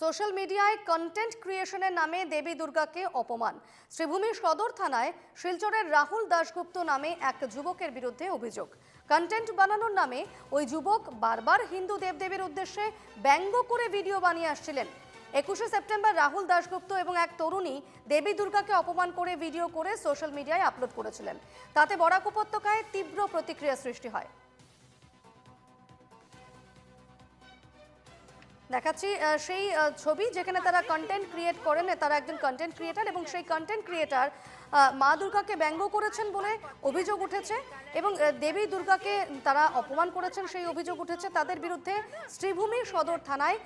Social মিডিয়ায় content ক্রিয়েশনের নামে দেবী দুর্গাকে অপমান। শ্রীভূমি সদর থানায় শিলচরের রাহুল দাশগুপ্ত নামে এক যুবকের বিরুদ্ধে অভিযোগ। কন্টেন্ট বানানোর নামে ওই যুবক বারবার হিন্দু দেবদেবীর উদ্দেশ্যে ব্যঙ্গ করে ভিডিও বানিয়ে আসছিলেন। 21শে সেপ্টেম্বর রাহুল দাশগুপ্ত এবং এক তরুণী দেবী দুর্গাকে অপমান করে ভিডিও করে সোশ্যাল মিডিয়ায় আপলোড করেছিলেন। তাতে বরাক উপত্যকায় তীব্র প্রতিক্রিয়া সৃষ্টি হয়। দেখাচ্ছি সেই ছবি যেখানে তারা কন্টেন্ট ক্রিয়েট করেন। তারা একজন কন্টেন্ট ক্রিয়েটার এবং সেই কন্টেন্ট ক্রিয়েটার মা দুর্গাকে ব্যঙ্গ করেছেন বলে অভিযোগ উঠেছে এবং দেবী দুর্গাকে তারা অপমান করেছেন সেই অভিযোগ উঠেছে তাদের বিরুদ্ধে। শ্রীভূমি সদর থানায়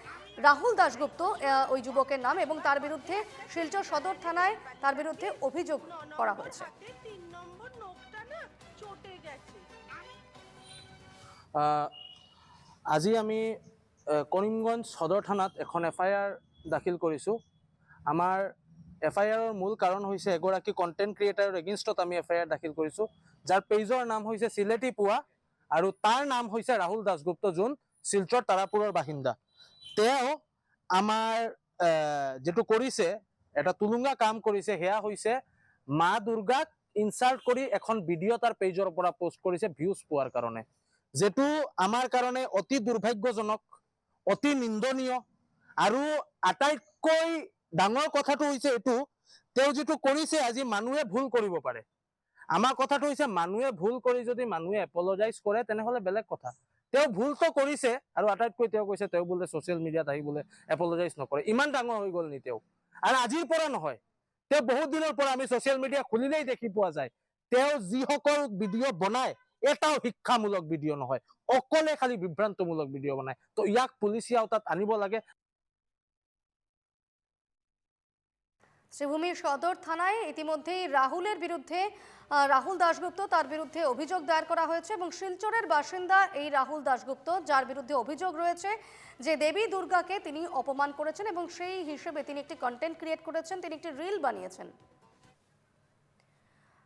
রাহুল দাশগুপ্ত ওই যুবকের নাম এবং তার বিরুদ্ধে শিলচর সদর থানায় তার বিরুদ্ধে অভিযোগ করা হয়েছে। আজি আমি কৰিমগঞ্জ সদৰ থানাত এখন FIR দাখিল কৰিছোঁ। আমাৰ FIRৰ মূল কাৰণ হৈছে এগৰাকী কণ্টেণ্ট ক্ৰিয়েটাৰৰ এগেইনষ্টত আমি FIR দাখিল কৰিছোঁ, যাৰ পেজৰ নাম হৈছে চিলেটি পুৱা আৰু তাৰ নাম হৈছে ৰাহুল দাসগুপ্ত, যোন শিলচৰ তাৰাপুৰৰ বাসিন্দা। তেওঁ আমাৰ যেটো কৰিছে, এটা তুলুঙা কাম কৰিছে, সেয়া হৈছে মা দুৰ্গাক ইনচাল্ট কৰি এখন ভিডিঅ' তাৰ পেজৰ পৰা পোষ্ট কৰিছে ভিউজ পোৱাৰ কাৰণে, যেটো আমাৰ কাৰণে অতি দুৰ্ভাগ্যজনক, অতি নিন্দনীয়। আৰু আটাইতকৈ ডাঙৰ কথাটো হৈছে এইটো, তেওঁ যেটো কৰিছে আজি মানুহে ভুল কৰিব পাৰে। আমাৰ কথাটো হৈছে মানুহে ভুল কৰি যদি মানুহে এপলজাইজ কৰে তেনেহলে বেলেগ কথা। তেওঁ ভুলটো কৰিছে আৰু আটাইতকৈ তেওঁ কৈছে তেওঁ বোলে ছ'চিয়েল মিডিয়াত আহি বোলে এপলজাইজ নকৰে। ইমান ডাঙৰ হৈ গ'ল নি তেওঁ? আৰু আজিৰ পৰা নহয়, তেওঁ বহুত দিনৰ পৰা আমি ছ'চিয়েল মিডিয়া খুলিলেই দেখি পোৱা যায় তেওঁ যিসকল ভিডিঅ' বনায় এটাও শিক্ষামূলক ভিডিঅ' নহয়, অকলে খালি বিভ্ৰান্তমূলক ভিডিঅ' বনায়। তো ইয়াক পুলিচি আওতাত আনিব লাগে। শ্রীভূমি সদর থানায় ইতিমধ্যেই রাহুলের বিরুদ্ধে রাহুল দাশগুপ্ত তার বিরুদ্ধে অভিযোগ দায়ের করা হয়েছে এবং শিলচরের বাসিন্দা এই রাহুল দাশগুপ্ত, যার বিরুদ্ধে অভিযোগ রয়েছে যে দেবী দুর্গাকে তিনি অপমান করেছেন এবং সেই হিসেবে তিনি একটি কন্টেন্ট ক্রিয়েট করেছেন, তিনি একটি রিল বানিয়েছেন।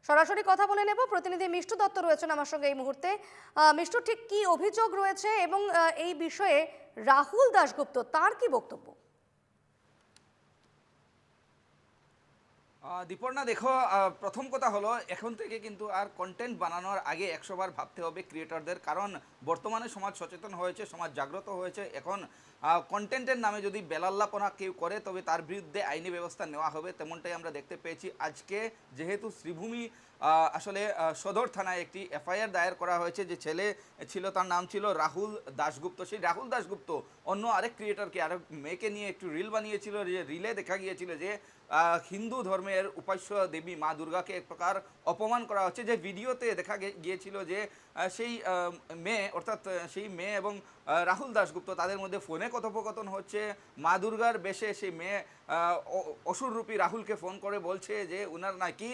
সরাসরি কথা বলে নেব, প্রতিনিধি মিষ্টু দত্ত রয়েছেন আমার সঙ্গে এই মুহূর্তে। মিষ্টু, ঠিক কি অভিযোগ রয়েছে এবং এই বিষয়ে রাহুল দাশগুপ্ত তার কি বক্তব্য? দীপর্ণা, দেখো, প্রথম কথা হলো এখন থেকে কিন্তু আর কন্টেন্ট বানানোর আগে 100 বার ভাবতে হবে ক্রিয়েটরদের, কারণ বর্তমানে সমাজ সচেতন হয়েছে, সমাজ জাগ্রত হয়েছে। এখন কন্টেন্টের নামে যদি বেলাল্লাপনা কেউ করে তবে তার বিরুদ্ধে আইনি ব্যবস্থা নেওয়া হবে, তেমনটাই আমরা দেখতে পেয়েছি। আজকে যেহেতু শ্রীভূমি আসলে সদর থানায় একটি FIR দায়ের করা হয়েছে, যে ছেলে ছিল তার নাম ছিল রাহুল দাশগুপ্ত। সেই রাহুল দাশগুপ্ত অন্য আরেক ক্রিয়েটরকে, আরেক মেয়েকে নিয়ে একটু রিল বানিয়েছিল, যে রিলে দেখা গিয়েছিল যে হিন্দু ধর্মের উপাস্য দেবী মা দুর্গাকে এক প্রকার অপমান করা হচ্ছে। যে ভিডিওতে দেখা গিয়েছিল যে সেই মেয়ে, অর্থাৎ সেই মেয়ে এবং রাহুল দাশগুপ্ত তাদের মধ্যে ফোনে কথোপকথন হচ্ছে। মা দুর্গার বেশে সেই মেয়ে অসুররূপী রাহুলকে ফোন করে বলছে যে উনার নাকি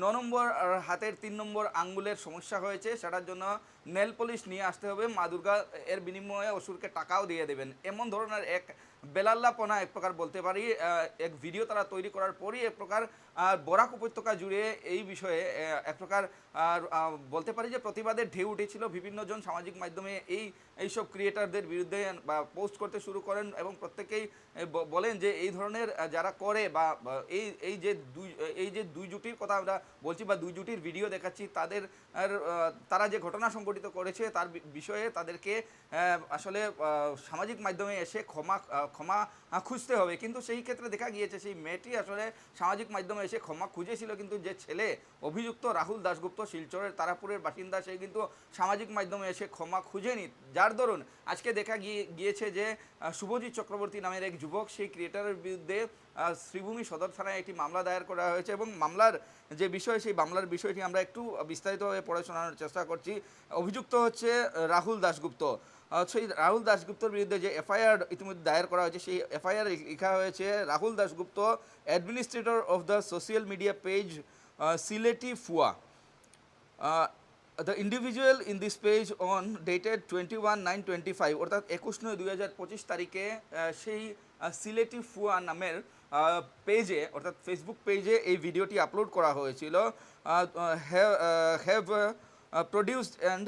9 নম্বর হাতের 3 নম্বর আঙ্গুলের সমস্যা হয়েছে, সেটার জন্য নেল পলিশ নিয়ে আসতে হবে, মা দুর্গা এর বিনিময়ে অসুরকে টাকাও দিয়ে দেবেন। এমন ধরনের এক বেলাল্লাপনা এক প্রকার বলতে পারি, এক ভিডিও তারা তৈরি করার পরই এক প্রকার বরাক উপত্যকা জুড়ে এই বিষয়ে এক প্রকার বলতে পারি যে প্রতিবাদের ঢেউ উঠেছিল। বিভিন্নজন সামাজিক মাধ্যমে এইসব ক্রিয়েটারদের বিরুদ্ধে বা পোস্ট করতে শুরু করেন এবং প্রত্যেকেই বলেন যে এই ধরনের যারা করে বা এই যে দুই জুটির কথা আমরা বলছি বা দুই জুটির ভিডিও দেখাচ্ছি, তারা যে ঘটনা সংঘটিত করেছে তার বিষয়ে তাদেরকে আসলে সামাজিক মাধ্যমে এসে ক্ষমা খুঁজতে হবে। কিন্তু সেই ক্ষেত্রে দেখা গিয়েছে সেই মেয়েটি আসলে সামাজিক মাধ্যমে এসে ক্ষমা খুঁজেছিল, কিন্তু যে ছেলে অভিযুক্ত রাহুল দাশগুপ্ত শিলচরের তারাপুরের বাসিন্দা, সে কিন্তু সামাজিক মাধ্যমে এসে ক্ষমা খুঁজেনি। যার দরুন আজকে দেখা গিয়েছে যে শুভজিৎ চক্রবর্তী নামের এক যুবক, সেই ক্রিয়েটারের বিরুদ্ধে শ্রীভূমি সদর থানায় একটি মামলা দায়ের করা হয়েছে এবং মামলার যে বিষয়, সেই মামলার বিষয়টি আমরা একটু বিস্তারিতভাবে পড়ে শোনানোর চেষ্টা করছি। অভিযুক্ত হচ্ছে রাহুল দাশগুপ্ত। সেই রাহুল দাশগুপ্তর বিরুদ্ধে যে FIR ইতিমধ্যে দায়ের করা হয়েছে, সেই FIR লেখা হয়েছে Rahul Dasgupta, administrator of the social media page Sylheti Fua. The individual in this page on dated 21/9/25 অর্থাৎ 21/9/2025 তারিখে সেই সিলেটি ফুয়া নামের পেজে অর্থাৎ ফেসবুক পেজে এই ভিডিওটি আপলোড করা হয়েছিল। Have produced and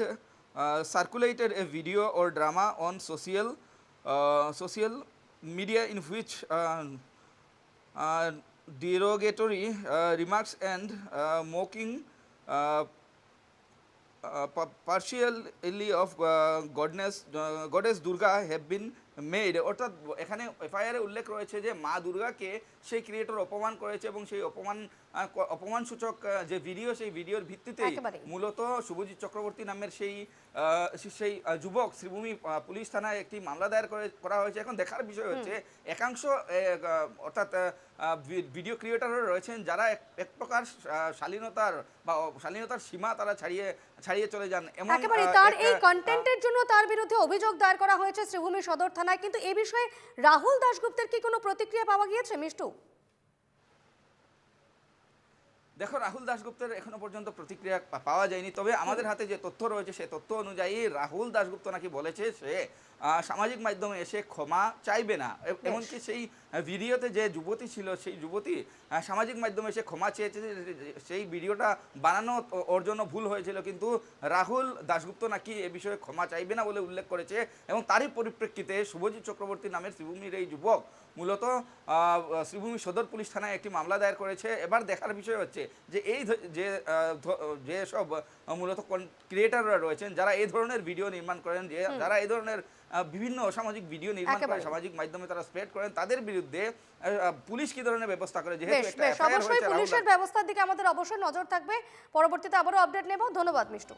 circulated a video or drama on social media in which derogatory remarks and mocking partially of goddess Durga have been made. অর্থাৎ এখানে এফআইআরে উল্লেখ রয়েছে যে মা দুর্গাকে সেই ক্রিয়েটর অপমান করেছে এবং সেই অপমানসূচক যে ভিডিও, সেই ভিডিওর ভিত্তিতেই একেবারেই। মূলত শুভজিৎ চক্রবর্তী নামের সেই যুবক শ্রীভূমি পুলিশ থানায় একটি মামলা দায়ের করা হয়েছে। এখন দেখার বিষয় হচ্ছে একাংশ অর্থাৎ ভিডিও ক্রিয়েটররা রয়েছেন যারা এক প্রকার শালীনতার সীমা তারা ছাড়িয়ে চলে যান। একেবারে তার এই কন্টেন্টের জন্য তার বিরুদ্ধে অভিযোগ দায়ের করা হয়েছে শ্রীভূমি সদর থানায়, কিন্তু এই বিষয়ে রাহুল দাশগুপ্তের কি কোনো প্রতিক্রিয়া পাওয়া গিয়েছে মিষ্টু? দেখো, রাহুল দাশগুপ্তের এখনো পর্যন্ত প্রতিক্রিয়া পাওয়া যায়নি, তবে আমাদের হাতে যে তথ্য রয়েছে সেই তথ্য অনুযায়ী রাহুল দাশগুপ্ত নাকি বলেছে সে সামাজিক মাধ্যমে এসে ক্ষমা চাইবে না। এমনকি সেই ভিডিওতে যে যুবতী ছিল সেই যুবতী সামাজিক মাধ্যমে এসে ক্ষমা চেয়েছে, সেই ভিডিওটা বানানো ওর জন্য ভুল হয়েছিল, কিন্তু রাহুল দাশগুপ্ত নাকি এ বিষয়ে ক্ষমা চাইবে না বলে উল্লেখ করেছে। এবং তারই পরিপ্রেক্ষিতে শুভজিৎ চক্রবর্তী নামের শ্রীভূমির এই যুবক মূলত শ্রীভূমি সদর পুলিশ থানায় একটি মামলা দায়ের করেছে। এবার দেখার বিষয় হচ্ছে যে এই যেসব মূলত ক্রিয়েটাররা রয়েছেন যারা এই ধরনের ভিডিও নির্মাণ করেন, যারা এই ধরনের বিভিন্ন অসামাজিক ভিডিও নির্মাণ করে সামাজিক মাধ্যমে তারা স্প্রেড করেন, তাদের বিরুদ্ধে পুলিশ কি ধরনের ব্যবস্থা করে, যেহেতু একটা এফআইআর হয়েছে। পুলিশের ব্যবস্থার দিকে আমাদের অবশ্যই নজর থাকবে। পরবর্তীতে আবারও আপডেট নেব। ধন্যবাদ মিষ্টু।